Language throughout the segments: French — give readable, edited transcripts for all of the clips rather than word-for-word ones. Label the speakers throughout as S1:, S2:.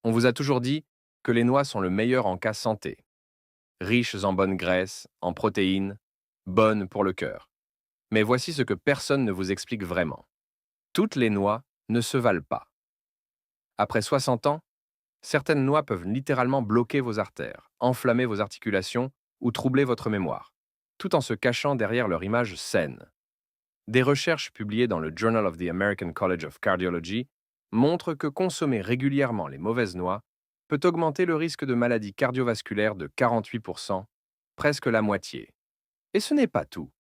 S1: On vous a toujours dit que les noix sont le meilleur en cas santé, riches en bonnes graisses, en protéines, bonnes pour le cœur. Mais voici ce que personne ne vous explique vraiment. Toutes les noix ne se valent pas. Après 60 ans, certaines noix peuvent littéralement bloquer vos artères, enflammer vos articulations ou troubler votre mémoire, tout en se cachant derrière leur image saine. Des recherches publiées dans le Journal of the American College of Cardiology montrent que consommer régulièrement les mauvaises noix peut augmenter le risque de maladies cardiovasculaires de 48%, presque la moitié. Et ce n'est pas tout.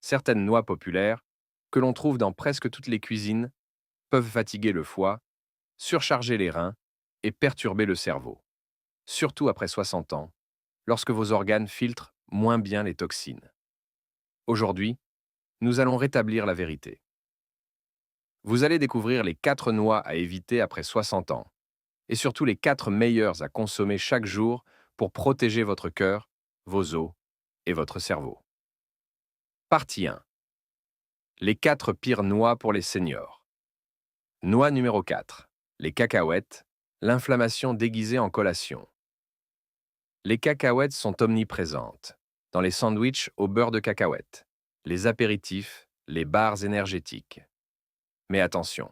S1: Certaines noix populaires, que l'on trouve dans presque toutes les cuisines, peuvent fatiguer le foie, surcharger les reins et perturber le cerveau, surtout après 60 ans, lorsque vos organes filtrent moins bien les toxines. Aujourd'hui, nous allons rétablir la vérité. Vous allez découvrir les 4 noix à éviter après 60 ans, et surtout les 4 meilleures à consommer chaque jour pour protéger votre cœur, vos os et votre cerveau. Partie 1. Les 4 pires noix pour les seniors. Noix numéro 4. Les cacahuètes, l'inflammation déguisée en collation. Les cacahuètes sont omniprésentes, dans les sandwichs au beurre de cacahuète, les apéritifs, les bars énergétiques. Mais attention,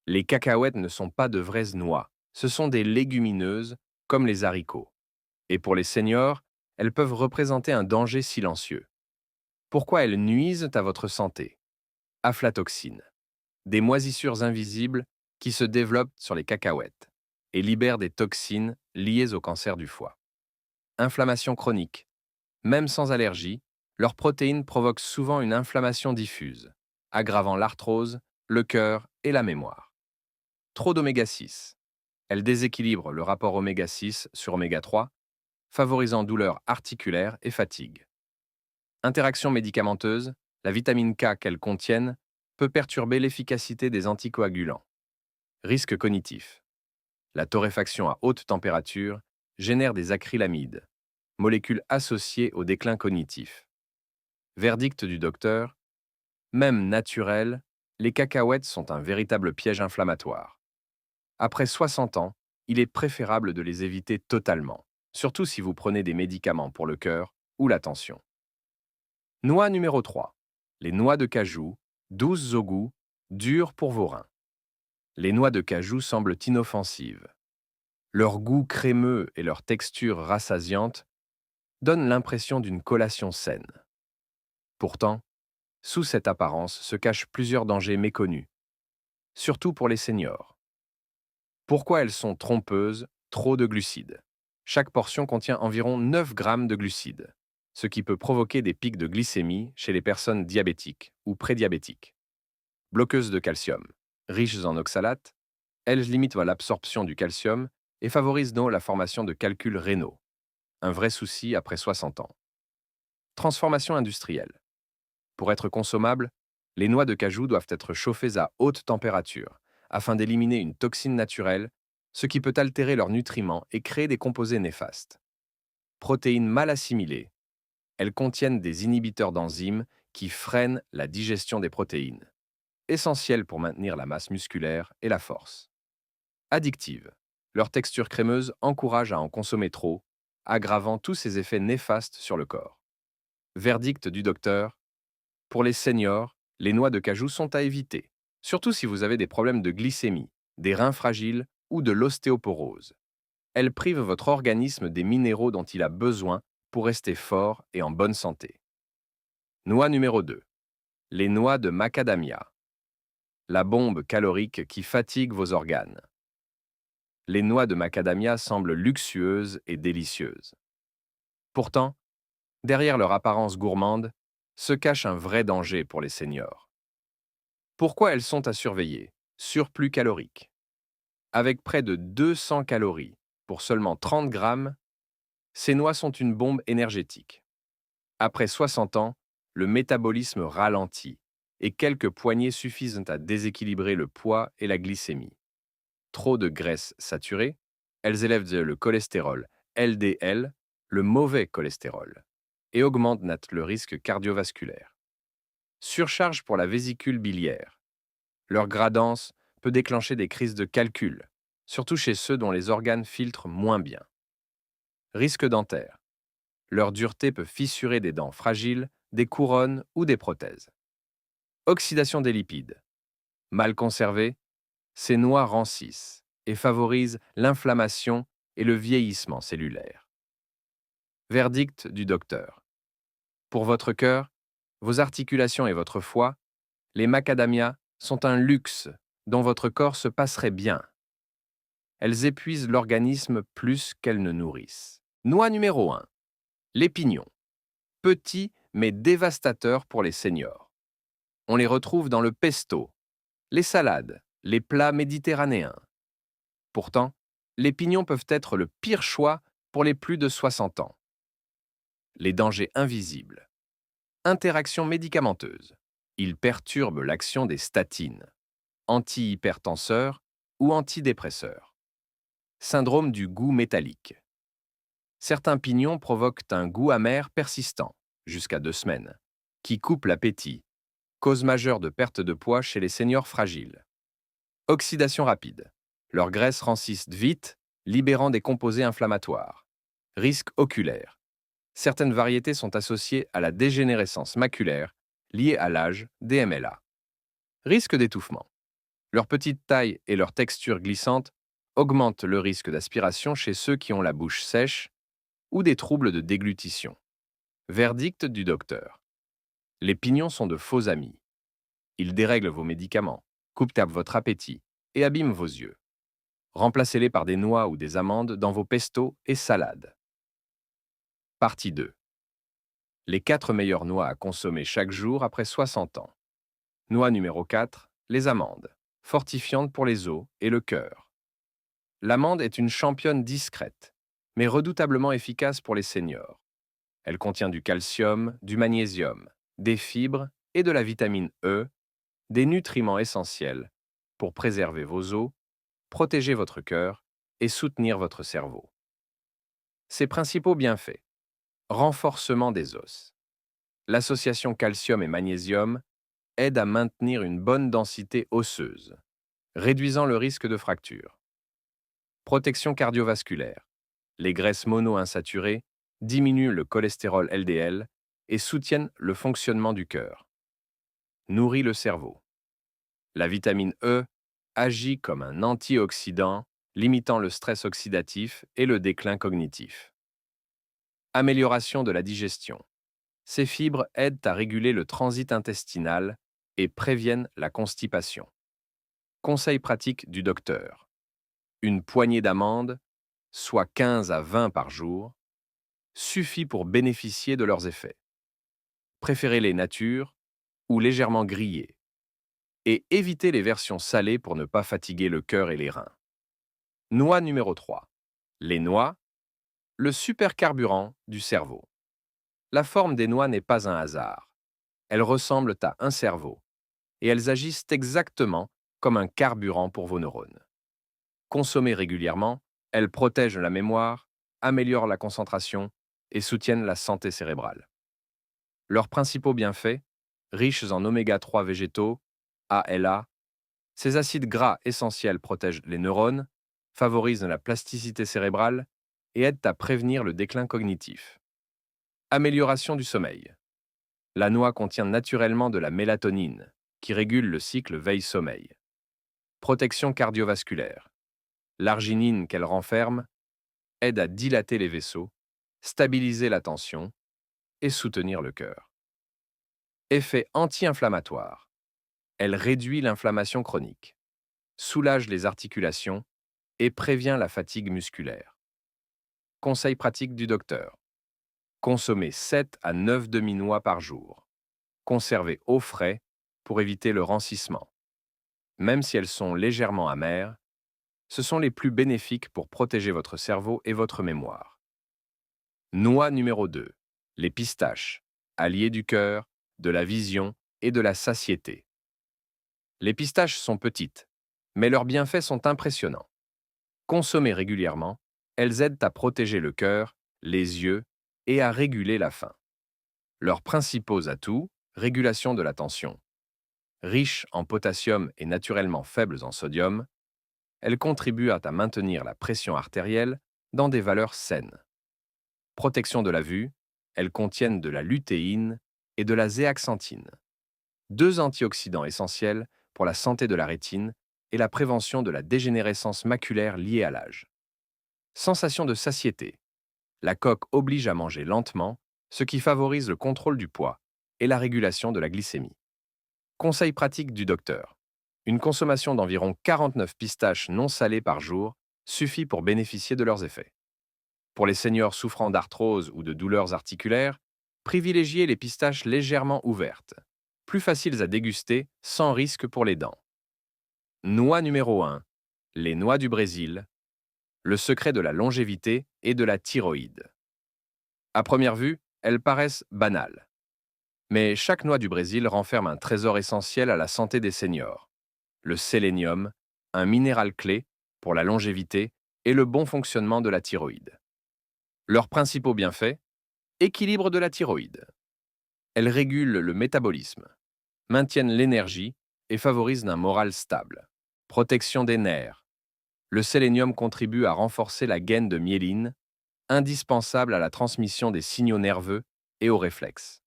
S1: les cacahuètes ne sont pas de vraies noix, ce sont des légumineuses, comme les haricots. Et pour les seniors, elles peuvent représenter un danger silencieux. Pourquoi elles nuisent à votre santé? Aflatoxines, des moisissures invisibles qui se développent sur les cacahuètes et libèrent des toxines liées au cancer du foie. Inflammation chronique. Même sans allergie, leurs protéines provoquent souvent une inflammation diffuse, aggravant l'arthrose, le cœur et la mémoire. Trop d'oméga 6. Elles déséquilibrent le rapport oméga 6 sur oméga 3, favorisant douleurs articulaires et fatigue. Interaction médicamenteuse, la vitamine K qu'elles contiennent peut perturber l'efficacité des anticoagulants. Risque cognitif. La torréfaction à haute température génère des acrylamides, molécules associées au déclin cognitif. Verdict du docteur, même naturelles, les cacahuètes sont un véritable piège inflammatoire. Après 60 ans, il est préférable de les éviter totalement, surtout si vous prenez des médicaments pour le cœur ou la tension. Noix numéro 3. Les noix de cajou, douces au goût, dures pour vos reins. Les noix de cajou semblent inoffensives. Leur goût crémeux et leur texture rassasiante donnent l'impression d'une collation saine. Pourtant, sous cette apparence se cachent plusieurs dangers méconnus, surtout pour les seniors. Pourquoi elles sont trompeuses? Trop de glucides. Chaque portion contient environ 9 grammes de glucides, ce qui peut provoquer des pics de glycémie chez les personnes diabétiques ou prédiabétiques. Bloqueuses de calcium. Riches en oxalates, elles limitent l'absorption du calcium et favorisent donc la formation de calculs rénaux, un vrai souci après 60 ans. Transformation industrielle. Pour être consommables, les noix de cajou doivent être chauffées à haute température afin d'éliminer une toxine naturelle, ce qui peut altérer leurs nutriments et créer des composés néfastes. Protéines mal assimilées. Elles contiennent des inhibiteurs d'enzymes qui freinent la digestion des protéines, essentielles pour maintenir la masse musculaire et la force. Addictives. Leur texture crémeuse encourage à en consommer trop, aggravant tous ces effets néfastes sur le corps. Verdict du docteur. Pour les seniors, les noix de cajou sont à éviter, surtout si vous avez des problèmes de glycémie, des reins fragiles ou de l'ostéoporose. Elles privent votre organisme des minéraux dont il a besoin pour rester fort et en bonne santé. Noix numéro 2. Les noix de macadamia. La bombe calorique qui fatigue vos organes. Les noix de macadamia semblent luxueuses et délicieuses. Pourtant, derrière leur apparence gourmande, se cache un vrai danger pour les seniors. Pourquoi elles sont à surveiller? Surplus calorique. Avec près de 200 calories pour seulement 30 grammes, ces noix sont une bombe énergétique. Après 60 ans, le métabolisme ralentit et quelques poignées suffisent à déséquilibrer le poids et la glycémie. Trop de graisses saturées, elles élèvent le cholestérol LDL, le mauvais cholestérol, et augmentent le risque cardiovasculaire. Surcharge pour la vésicule biliaire. Leur gradance peut déclencher des crises de calcul, surtout chez ceux dont les organes filtrent moins bien. Risque dentaire. Leur dureté peut fissurer des dents fragiles, des couronnes ou des prothèses. Oxydation des lipides. Mal conservées, ces noix rancissent et favorisent l'inflammation et le vieillissement cellulaire. Verdict du docteur. Pour votre cœur, vos articulations et votre foie, les macadamias sont un luxe dont votre corps se passerait bien. Elles épuisent l'organisme plus qu'elles ne nourrissent. Noix numéro 1. Les pignons. Petits mais dévastateurs pour les seniors. On les retrouve dans le pesto, les salades, les plats méditerranéens. Pourtant, les pignons peuvent être le pire choix pour les plus de 60 ans. Les dangers invisibles. Interaction médicamenteuse. Ils perturbent l'action des statines, antihypertenseurs ou antidépresseurs. Syndrome du goût métallique. Certains pignons provoquent un goût amer persistant, jusqu'à 2 semaines, qui coupe l'appétit, cause majeure de perte de poids chez les seniors fragiles. Oxydation rapide. Leurs graisses rancissent vite, libérant des composés inflammatoires. Risque oculaire. Certaines variétés sont associées à la dégénérescence maculaire liée à l'âge, DMLA. Risque d'étouffement. Leur petite taille et leur texture glissante augmentent le risque d'aspiration chez ceux qui ont la bouche sèche ou des troubles de déglutition. Verdict du docteur. Les pignons sont de faux amis. Ils dérèglent vos médicaments, coupent à votre appétit et abîment vos yeux. Remplacez-les par des noix ou des amandes dans vos pestos et salades. Partie 2. Les 4 meilleures noix à consommer chaque jour après 60 ans. Noix numéro 4, les amandes, fortifiantes pour les os et le cœur. L'amande est une championne discrète, mais redoutablement efficace pour les seniors. Elle contient du calcium, du magnésium, des fibres et de la vitamine E, des nutriments essentiels pour préserver vos os, protéger votre cœur et soutenir votre cerveau. Ses principaux bienfaits. Renforcement des os. L'association calcium et magnésium aide à maintenir une bonne densité osseuse, réduisant le risque de fracture. Protection cardiovasculaire. Les graisses monoinsaturées diminuent le cholestérol LDL et soutiennent le fonctionnement du cœur. Nourrit le cerveau. La vitamine E agit comme un antioxydant, limitant le stress oxydatif et le déclin cognitif. Amélioration de la digestion. Ces fibres aident à réguler le transit intestinal et préviennent la constipation. Conseil pratique du docteur. Une poignée d'amandes, soit 15 à 20 par jour, suffit pour bénéficier de leurs effets. Préférez-les nature ou légèrement grillées. Et évitez les versions salées pour ne pas fatiguer le cœur et les reins. Noix numéro 3. Les noix, le supercarburant du cerveau. La forme des noix n'est pas un hasard. Elles ressemblent à un cerveau, et elles agissent exactement comme un carburant pour vos neurones. Consommées régulièrement, elles protègent la mémoire, améliorent la concentration et soutiennent la santé cérébrale. Leurs principaux bienfaits, riches en oméga-3 végétaux, ALA, ces acides gras essentiels protègent les neurones, favorisent la plasticité cérébrale et aident à prévenir le déclin cognitif. Amélioration du sommeil. La noix contient naturellement de la mélatonine, qui régule le cycle veille-sommeil. Protection cardiovasculaire. L'arginine qu'elle renferme aide à dilater les vaisseaux, stabiliser la tension et soutenir le cœur. Effet anti-inflammatoire. Elle réduit l'inflammation chronique, soulage les articulations et prévient la fatigue musculaire. Conseil pratique du docteur. Consommez 7 à 9 demi-noix par jour. Conservez au frais pour éviter le rancissement. Même si elles sont légèrement amères, ce sont les plus bénéfiques pour protéger votre cerveau et votre mémoire. Noix numéro 2. Les pistaches, alliés du cœur, de la vision et de la satiété. Les pistaches sont petites, mais leurs bienfaits sont impressionnants. Consommées régulièrement, elles aident à protéger le cœur, les yeux et à réguler la faim. Leurs principaux atouts, régulation de la tension. Riches en potassium et naturellement faibles en sodium, elles contribuent à maintenir la pression artérielle dans des valeurs saines. Protection de la vue, elles contiennent de la lutéine et de la zéaxanthine, deux antioxydants essentiels pour la santé de la rétine et la prévention de la dégénérescence maculaire liée à l'âge. Sensation de satiété. La coque oblige à manger lentement, ce qui favorise le contrôle du poids et la régulation de la glycémie. Conseil pratique du docteur. Une consommation d'environ 49 pistaches non salées par jour suffit pour bénéficier de leurs effets. Pour les seniors souffrant d'arthrose ou de douleurs articulaires, privilégiez les pistaches légèrement ouvertes, plus faciles à déguster sans risque pour les dents. Noix numéro 1. Les noix du Brésil. Le secret de la longévité et de la thyroïde. À première vue, elles paraissent banales. Mais chaque noix du Brésil renferme un trésor essentiel à la santé des seniors. Le sélénium, un minéral clé pour la longévité et le bon fonctionnement de la thyroïde. Leurs principaux bienfaits: équilibre de la thyroïde. Elles régulent le métabolisme, maintiennent l'énergie et favorisent un moral stable. Protection des nerfs. Le sélénium contribue à renforcer la gaine de myéline, indispensable à la transmission des signaux nerveux et aux réflexes.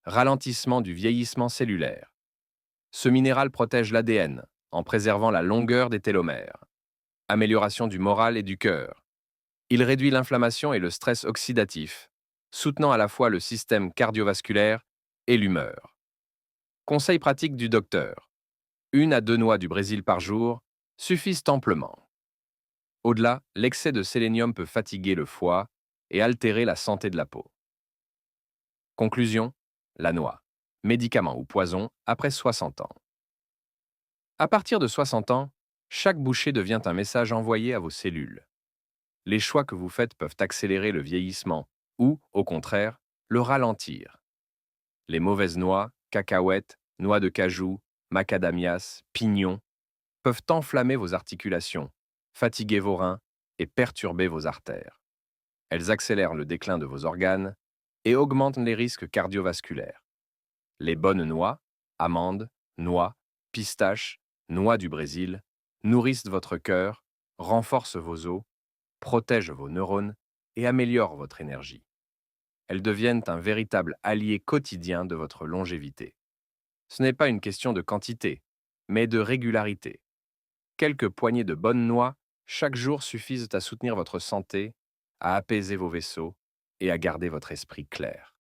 S1: Ralentissement du vieillissement cellulaire. Ce minéral protège l'ADN en préservant la longueur des télomères. Amélioration du moral et du cœur. Il réduit l'inflammation et le stress oxydatif, soutenant à la fois le système cardiovasculaire et l'humeur. Conseil pratique du docteur. 1 à 2 noix du Brésil par jour suffisent amplement. Au-delà, l'excès de sélénium peut fatiguer le foie et altérer la santé de la peau. Conclusion: la noix, médicament ou poison après 60 ans. À partir de 60 ans, chaque bouchée devient un message envoyé à vos cellules. Les choix que vous faites peuvent accélérer le vieillissement ou, au contraire, le ralentir. Les mauvaises noix, cacahuètes, noix de cajou, macadamias, pignons, peuvent enflammer vos articulations, fatiguer vos reins et perturber vos artères. Elles accélèrent le déclin de vos organes et augmentent les risques cardiovasculaires. Les bonnes noix, amandes, noix, pistaches, noix du Brésil, nourrissent votre cœur, renforcent vos os, protègent vos neurones et améliorent votre énergie. Elles deviennent un véritable allié quotidien de votre longévité. Ce n'est pas une question de quantité, mais de régularité. Quelques poignées de bonnes noix chaque jour suffisent à soutenir votre santé, à apaiser vos vaisseaux et à garder votre esprit clair.